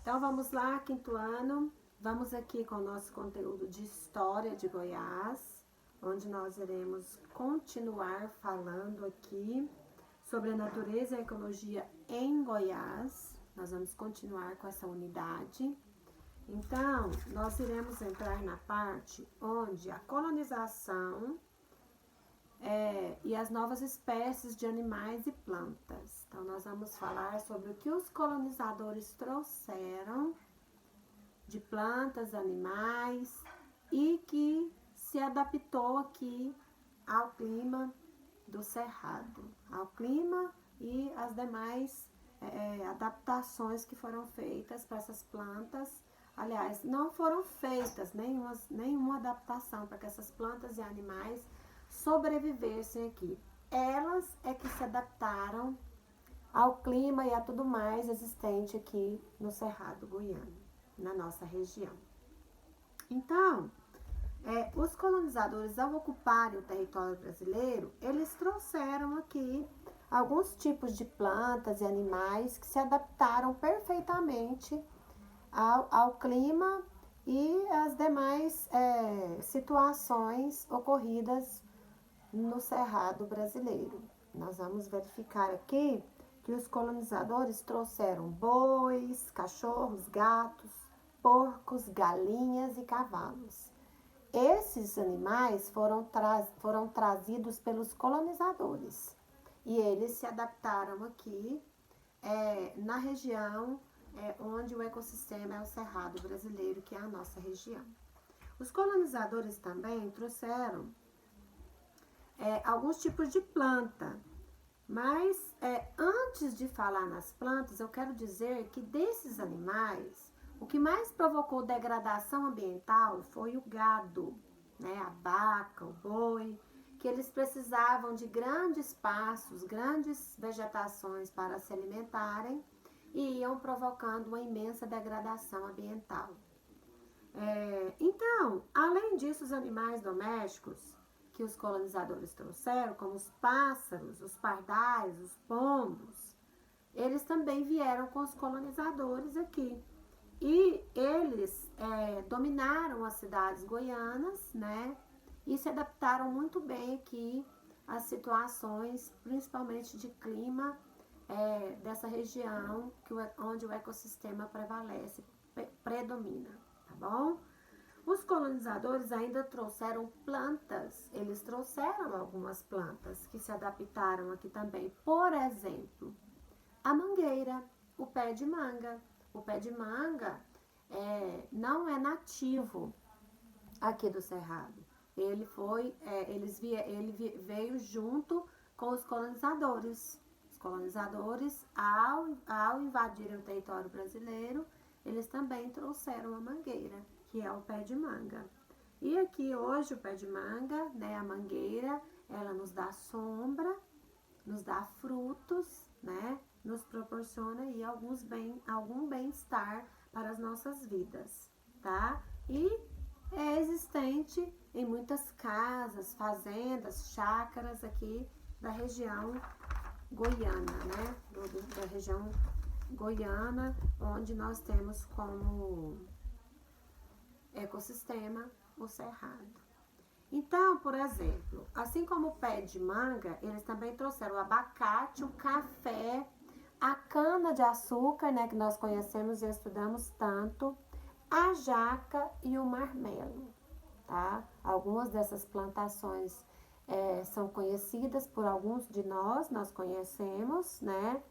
Então vamos lá, quinto ano. Vamos aqui com o nosso conteúdo de História de Goiás, onde nós iremos continuar falando aqui sobre a natureza e a ecologia em Goiás. Nós vamos continuar com essa unidade. Então, nós iremos entrar na parte onde a colonização e as novas espécies de animais e plantas. Então, nós vamos falar sobre o que os colonizadores trouxeram de plantas, animais e que se adaptou aqui ao clima do Cerrado, ao clima e as demais adaptações que foram feitas para essas plantas. Aliás, não foram feitas nenhuma adaptação para que essas plantas e animais sobrevivessem aqui. Elas é que se adaptaram ao clima e a tudo mais existente aqui no Cerrado Goiano, na nossa região. Então, os colonizadores, ao ocuparem o território brasileiro, eles trouxeram aqui alguns tipos de plantas e animais que se adaptaram perfeitamente ao clima e às demais situações ocorridas no Cerrado brasileiro. Nós vamos verificar aqui que os colonizadores trouxeram bois, cachorros, gatos, porcos, galinhas e cavalos. Esses animais foram trazidos pelos colonizadores e eles se adaptaram aqui na região onde o ecossistema é o Cerrado brasileiro, que é a nossa região. Os colonizadores também trouxeram alguns tipos de planta, mas antes de falar nas plantas, eu quero dizer que desses animais, o que mais provocou degradação ambiental foi o gado, né? A vaca, o boi, que eles precisavam de grandes espaços, grandes vegetações para se alimentarem e iam provocando uma imensa degradação ambiental. Então, além disso, os animais domésticos que os colonizadores trouxeram, como os pássaros, os pardais, os pombos, eles também vieram com os colonizadores aqui. E eles dominaram as cidades goianas, né? E se adaptaram muito bem aqui às situações, principalmente de clima dessa região onde o ecossistema prevalece, predomina, tá bom? Os colonizadores ainda trouxeram plantas, eles trouxeram algumas plantas que se adaptaram aqui também. Por exemplo, a mangueira, o pé de manga. O pé de manga não é nativo aqui do Cerrado. Ele veio junto com os colonizadores. Os colonizadores, ao invadirem o território brasileiro, eles também trouxeram a mangueira, que é o pé de manga. E aqui hoje o pé de manga, né, a mangueira, ela nos dá sombra, nos dá frutos, né? Nos proporciona aí algum bem-estar para as nossas vidas, tá? E é existente em muitas casas, fazendas, chácaras aqui da região goiana, né? Da região goiana, onde nós temos como ecossistema o Cerrado. Então, por exemplo, assim como o pé de manga, eles também trouxeram o abacate, o café, a cana-de-açúcar, né, que nós conhecemos e estudamos tanto, a jaca e o marmelo, tá? Algumas dessas plantações são conhecidas por alguns de nós conhecemos, né?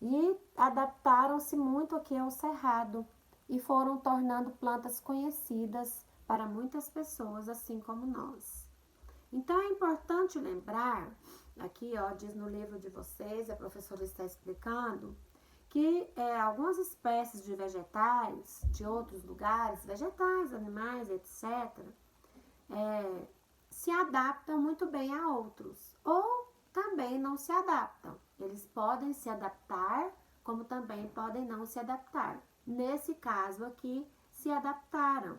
E adaptaram-se muito aqui ao Cerrado e foram tornando plantas conhecidas para muitas pessoas, assim como nós. Então, é importante lembrar, aqui ó, diz no livro de vocês, a professora está explicando, que algumas espécies de vegetais de outros lugares, vegetais, animais, etc., se adaptam muito bem a outros, ou também não se adaptam. Eles podem se adaptar, como também podem não se adaptar. Nesse caso aqui, se adaptaram.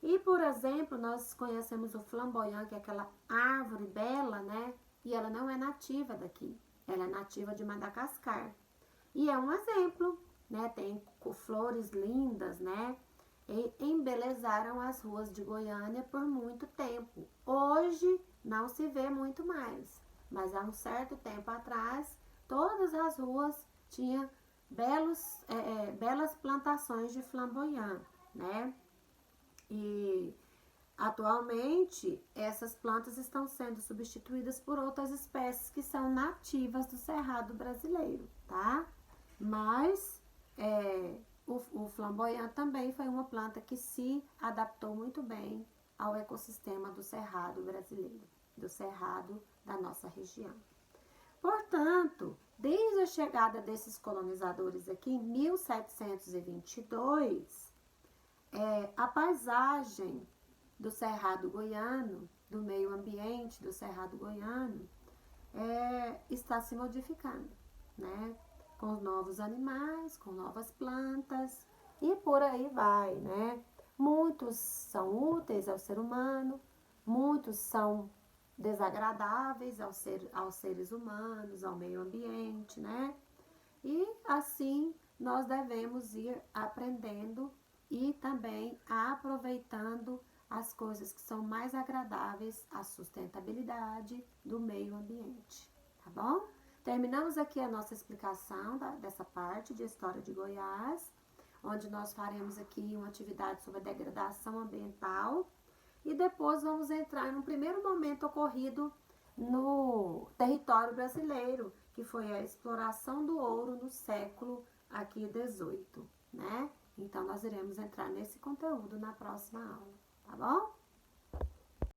E, por exemplo, nós conhecemos o flamboyant, que é aquela árvore bela, né? E ela não é nativa daqui, ela é nativa de Madagascar. E é um exemplo, né? Tem flores lindas, né? E embelezaram as ruas de Goiânia por muito tempo. Hoje não se vê muito mais, mas há um certo tempo atrás, todas as ruas tinham belas plantações de flamboyant, né? E atualmente essas plantas estão sendo substituídas por outras espécies que são nativas do cerrado brasileiro, tá? Mas o flamboyant também foi uma planta que se adaptou muito bem ao ecossistema do cerrado brasileiro, do cerrado da nossa região. Portanto, desde a chegada desses colonizadores aqui em 1722, a paisagem do cerrado goiano, do meio ambiente do cerrado goiano, está se modificando, né? Com novos animais, com novas plantas e por aí vai, né? Muitos são úteis ao ser humano, muitos são desagradáveis aos seres humanos, ao meio ambiente, né? E assim nós devemos ir aprendendo e também aproveitando as coisas que são mais agradáveis à sustentabilidade do meio ambiente, tá bom? Terminamos aqui a nossa explicação dessa parte de História de Goiás, onde nós faremos aqui uma atividade sobre a degradação ambiental e depois vamos entrar num primeiro momento ocorrido no território brasileiro, que foi a exploração do ouro no século aqui 18, né? Então, nós iremos entrar nesse conteúdo na próxima aula, tá bom?